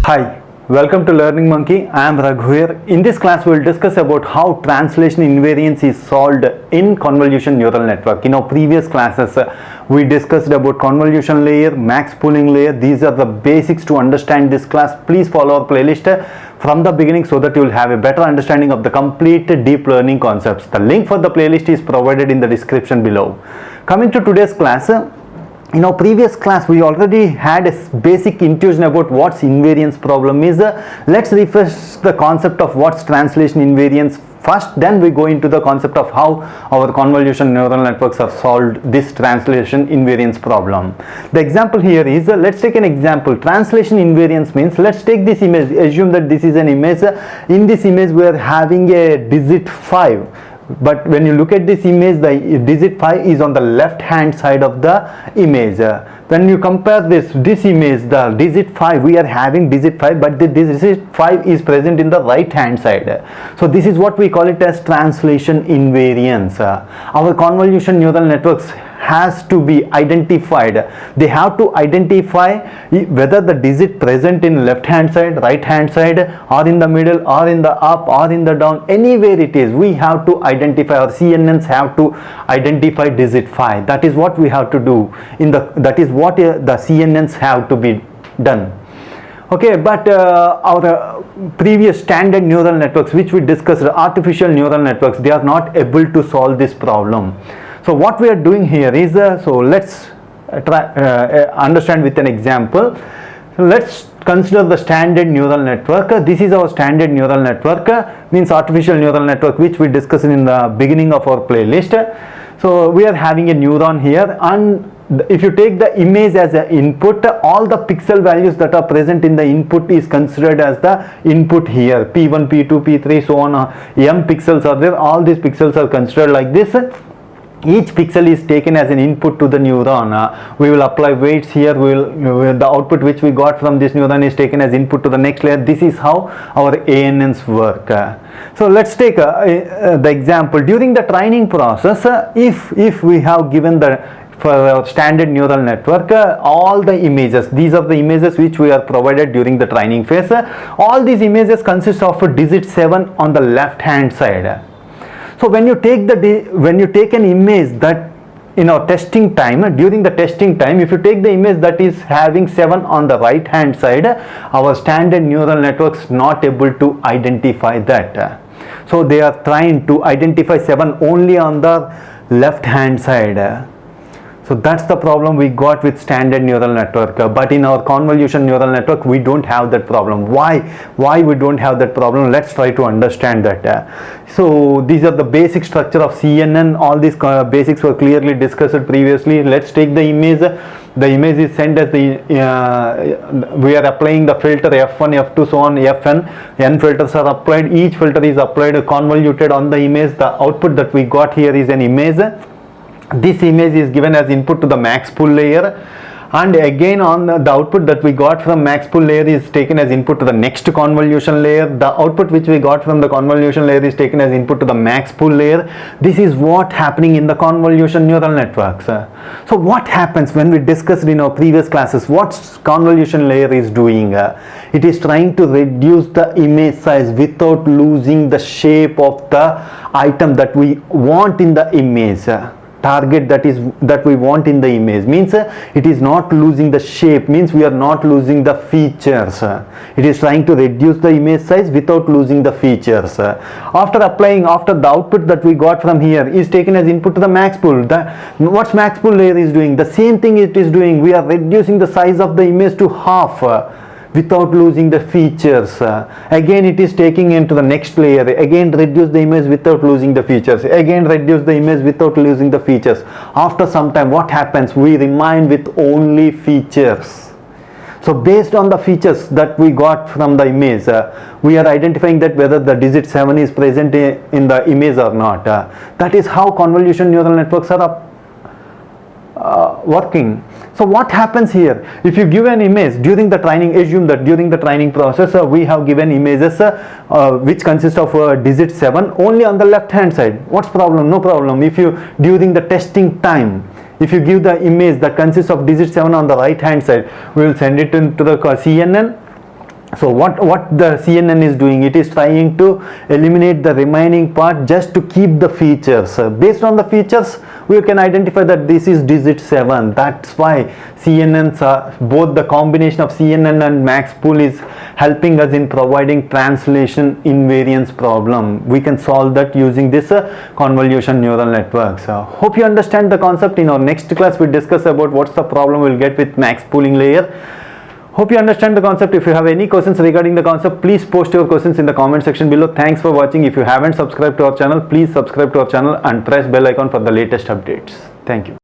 Hi, welcome to Learning Monkey. I am Raghu here. In this class, we will discuss about how translation invariance is solved in convolution neural network. In our previous classes, we discussed about convolution layer, max pooling layer. These are the basics to understand this class. Please follow our playlist from the beginning so that you will have a better understanding of the complete deep learning concepts. The link for the playlist is provided in the description below. Coming to today's class, in our previous class we already had a basic intuition about what's invariance problem is. Let's refresh the concept of what's translation invariance first, then we go into the concept of how our convolution neural networks have solved this translation invariance problem. The example here is, let's take an example. Translation invariance means, let's take this image, assume that this is an image. In this image we are having a digit 5. But when you look at this image, the digit 5 is on the left hand side of the image. When you compare this image, the digit 5, we are having digit 5, but the digit 5 is present in the right hand side. So this is what we call it as translation invariance. Our convolution neural networks has to be identified. They have to identify whether the digit present in left hand side, right hand side, or in the middle, or in the up, or in the down, anywhere it is, we have to identify, or CNNs have to identify digit 5. That is what we have to do. That is what the CNNs have to be done. Okay, but our previous standard neural networks, which we discussed, artificial neural networks, they are not able to solve this problem. So what we are doing here is, so let's try understand with an example. So let's consider the standard neural network. This is our standard neural network, means artificial neural network, which we discussed in the beginning of our playlist. So we are having a neuron here, and if you take the image as an input, all the pixel values that are present in the input is considered as the input here. P1, P2, P3, so on, m pixels are there. All these pixels are considered like this. Each pixel is taken as an input to the neuron. We will apply weights here. The output which we got from this neuron is taken as input to the next layer. This is how our ANNs work. So let's take the example. During the training process, if we have given for our standard neural network, all the images, these are the images which we are provided during the training phase. All these images consist of a digit 7 on the left hand side. So when you take an image that in our testing time, during the testing time, if you take the image that is having 7 on the right hand side, our standard neural networks not able to identify that. So they are trying to identify 7 only on the left hand side. So that's the problem we got with standard neural network. But in our convolution neural network, we don't have that problem. Why we don't have that problem? Let's try to understand that. So these are the basic structure of CNN. All these basics were clearly discussed previously. Let's take the image. The image is sent as we are applying the filter F1, F2, so on, Fn. N filters are applied. Each filter is applied, convoluted on the image. The output that we got here is an image. This image is given as input to the max pool layer, and again on the output that we got from max pool layer is taken as input to the next convolution layer. The output which we got from the convolution layer is taken as input to the max pool layer. This is what happening in the convolution neural networks. So what happens when we discussed in our previous classes, what convolution layer is doing? It is trying to reduce the image size without losing the shape of the item that we want in the image. Target that we want in the image, means it is not losing the shape, means we are not losing the features. It is trying to reduce the image size without losing the features. After the output that we got from here is taken as input to the max pool. What's max pool layer is doing? The same thing it is doing. We are reducing the size of the image to half without losing the features. Again it is taking into the next layer, again reduce the image without losing the features, again reduce the image without losing the features. After some time, what happens? We remain with only features. So based on the features that we got from the image, we are identifying that whether the digit 7 is present in the image or not. That is how convolution neural networks are working. So what happens here? If you give an image during the training, assume that during the training process we have given images which consist of digit 7 only on the left hand side. What's problem? No problem. If you during the testing time, if you give the image that consists of digit 7 on the right hand side, we will send it into the CNN. So what the CNN is doing, it is trying to eliminate the remaining part just to keep the features. Based on the features, we can identify that this is digit 7. That's why CNNs are, both the combination of CNN and MaxPool is helping us in providing translation invariance problem. We can solve that using this convolution neural networks. Hope you understand the concept. In our next class, we discuss about what's the problem we'll get with max pooling layer. Hope you understand the concept. If you have any questions regarding the concept, please post your questions in the comment section below. Thanks for watching. If you haven't subscribed to our channel, please subscribe to our channel and press bell icon for the latest updates. Thank you.